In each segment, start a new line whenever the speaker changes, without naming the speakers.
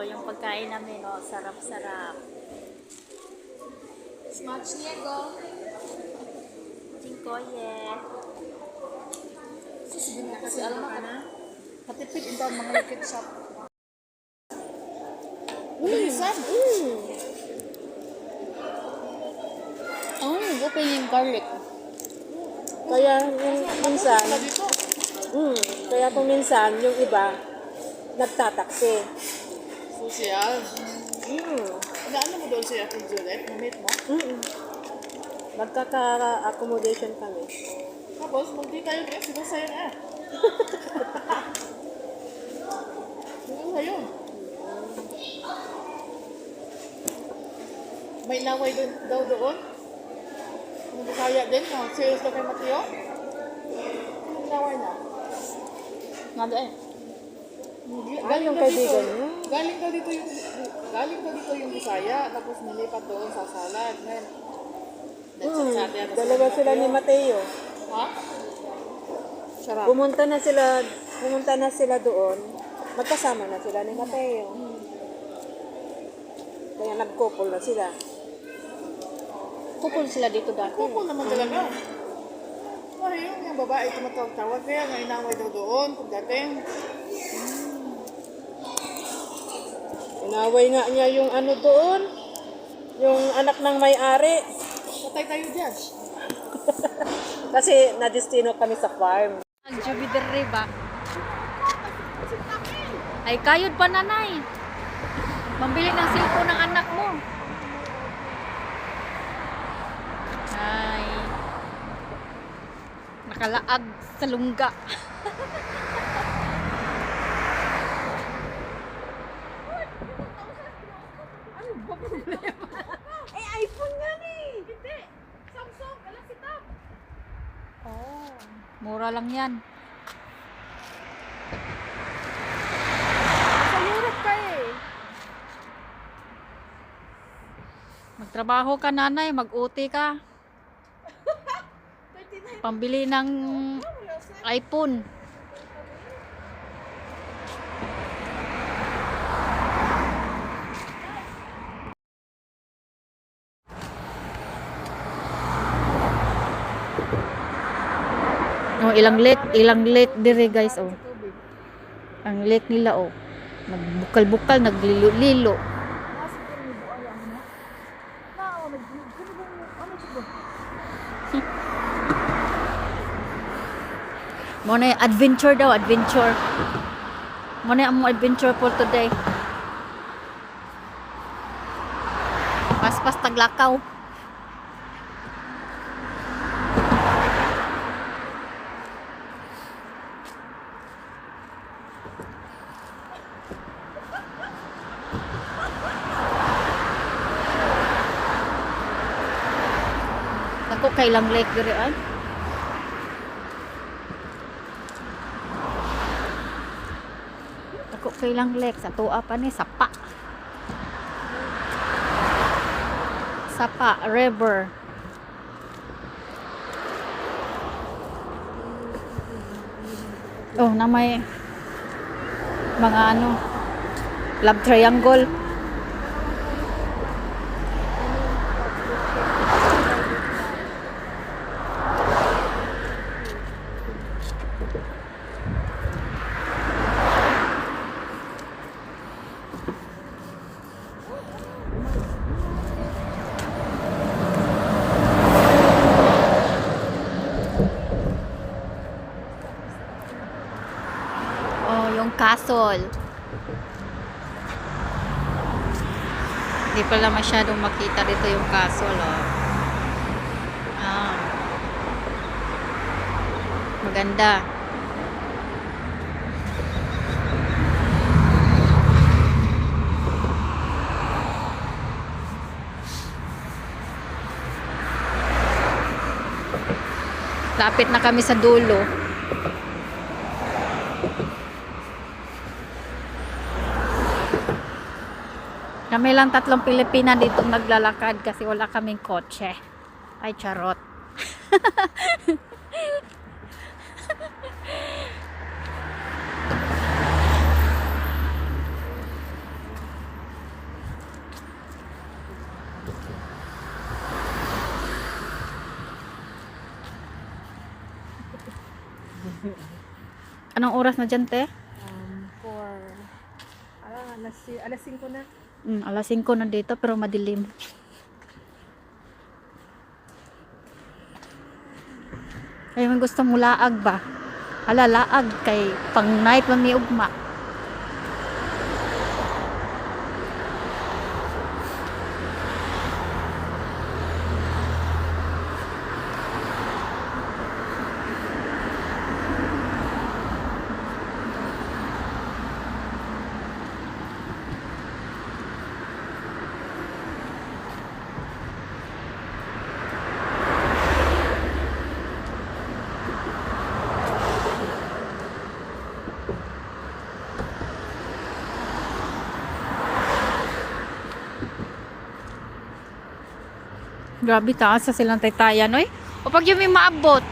yung pagkain namin, oh, sarap-sarap.
Smacznego.
Dziękuję.
Sasabihin na kasi alam ka na. Patipid ito ang mga ketchup. Bilisan.
Okay yung garlic.
Kaya yung minsan,
Wala dito.
kaya kung minsan, yung iba, nagtataksi.
Social.
Mm.
Ano mo doon si Ate Juliet? Na-meet mo?
Magkaka-accommodation kami.
Tapos, magdi tayo rin. Sino sa'yo na? Sino sa'yo? May naway daw doon? Hindi kaya din? Serious na kay Mateo? Anong naway na?
Nga doon.
Galing yung kaibigan niyo?
Galing daw dito yung Bisaya, tapos nilipat doon sa Salad.
Dalawa sila ni Mateo.
Ha? Sarap.
Pumunta na sila doon. Magkasama na sila ni Mateo. Kaya nag-couple na sila.
Kupol sila dito dati.
Couple naman talaga. Ay, yung babae tumatawag-tawag, kaya nga inaway daw doon pagdating.
Inaway nga niya yung ano doon. Yung anak ng may-ari.
Patay tayo dyan.
Kasi nadestino kami sa farm.
Ang Jupiter ba? Ay, kayod pa nanay. Mambili ng cellphone ng anak mo. Ay. Nakalaag sa lungga.
Ano ba problema? iPhone nga ni. Hindi. Samsung. Galaxy Tab.
Oh, mura lang yan.
Sa Europe ka eh.
Magtrabaho ka nanay, mag-OT ka. Pambili ng iPhone. Oh, ilang late dire guys, oh. Ang late nila, oh. Nagbukal-bukal, naglilo-lilo. Muna yung adventure daw, adventure. Muna yung adventure for today. Paspas taglakaw. Ako kailang lake diri ay. Ako kailang lake sa tuwa pa ni Sapa. Sapa River. Oh, na may mga ano, love triangle. Oh, yung castle. Hindi pala masyadong makita dito yung castle, oh. Ah. Maganda. Lapit na kami sa dulo. Kami lang tatlong Pilipina dito naglalakad kasi wala kaming kotse. Ay, charot. Anong oras na dyan, te?
For alas 5 na.
Alas 5 na dito, pero madilim. Ay, may gusto mo laag ba? Ala, laag kay pang night man may ugma. Grabe, taas sa silang taytayan, oy. O pag yung may maabot,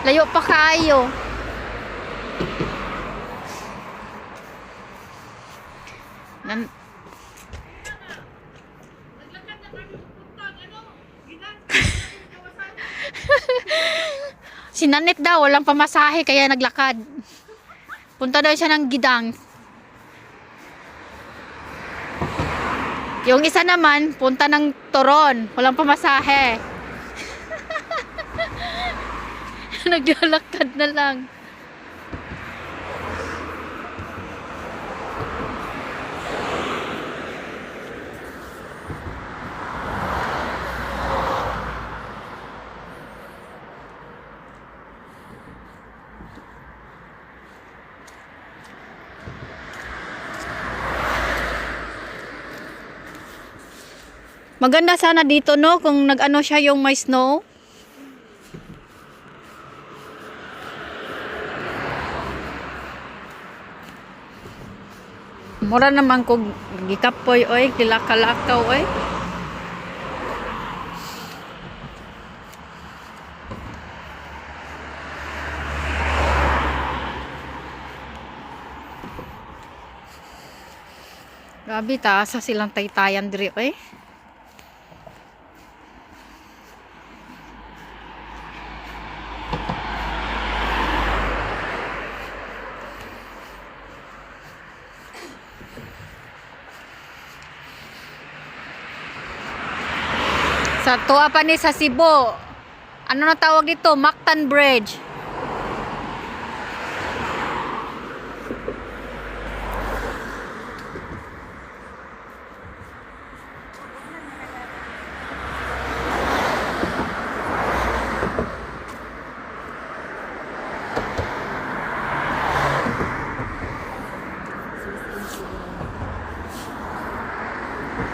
layo pa kaayo. Nan Si Nanit daw, walang pamasahe kaya naglakad. Punta daw siya ng Gidang. Yung isa naman, punta ng Toron. Walang pamasahe. Naglalakad na lang. Maganda sana dito, no? Kung nag-ano siya yung may snow. Mura naman kung gikapoy, oy. Kilaka-lakaw, oy. Grabe, taas sa silang taytayan diri, oy. Sa tuwa pa ni sa Cebu. Ano na tawag dito? Mactan Bridge.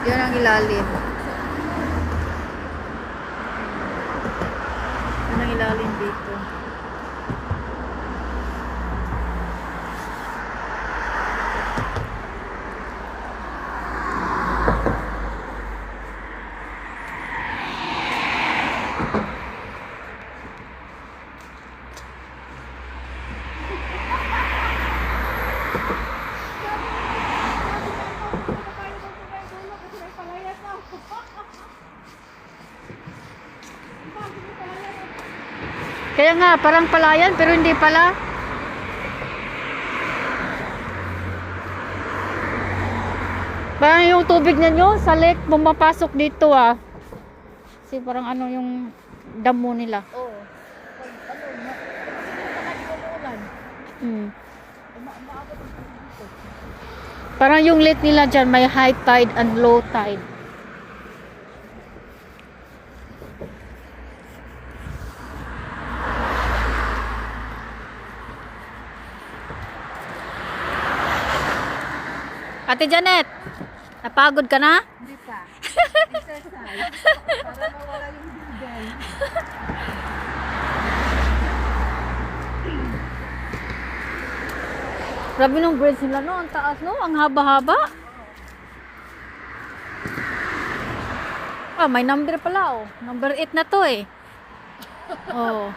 Yan ang ilalim. Yan ang ilalim dito. Kaya nga, parang palayan pero hindi pala. Parang yung tubig niya sa lake bumapasok dito ah. Kasi parang ano yung damo nila.
Oo.
Parang yung lake nila dyan may high tide and low tide. Ate Janet, napagod ka na?
Hindi pa. Exercise. Para mawala yung bigay.
Grabe nung bridge nila no, ang taas no, ang haba-haba. Ah, may number pala oh. Number 8 na to eh. Oh.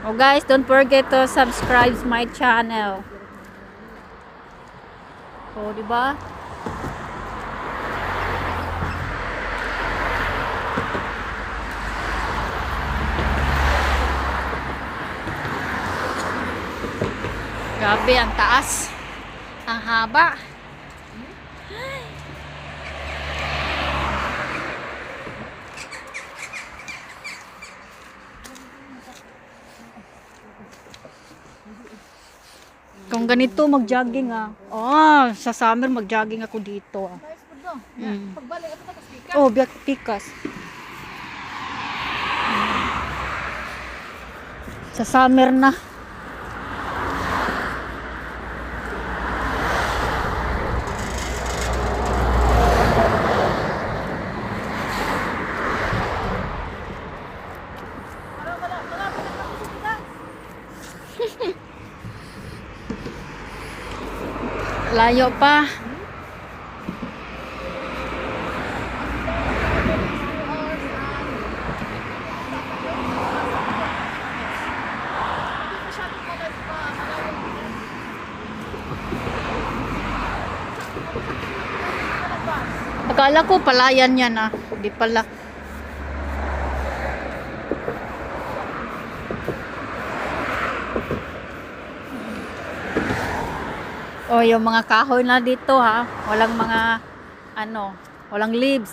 Oh guys, don't forget to subscribe my channel. Oh, di ba? Grabe, ang taas. Ang haba. Kung ganito, mag-jogging ah. Oh, sa summer, mag-jogging ako dito ah.
Nice po daw.
Mm.
Pagbalik, ito tapos pika.
Oh, biyak pikas. Sa summer na. Layo pa. Akala ko palayan yan ah. Di pala. Oh, yung mga kahoy na dito ha. Walang mga ano, walang leaves.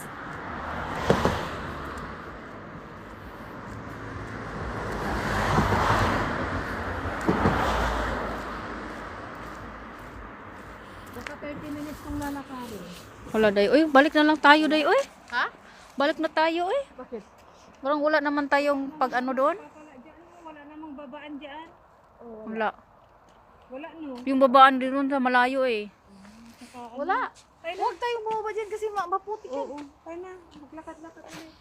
Baka 30 minutes kong lalakarin.
Wala day. Uy, balik na lang tayo day. Uy,
Ha?
balik na tayo uy.
Bakit?
Parang wala naman tayong pag ano doon.
Wala dyan, wala namang babaan dyan.
Wala.
Wala no.
Yung babaan din doon sa malayo eh.
Wala. Huwag tayong bumaba dyan kasi maputik yan.
Oo, tayo na. Maglakad-lakad ulit.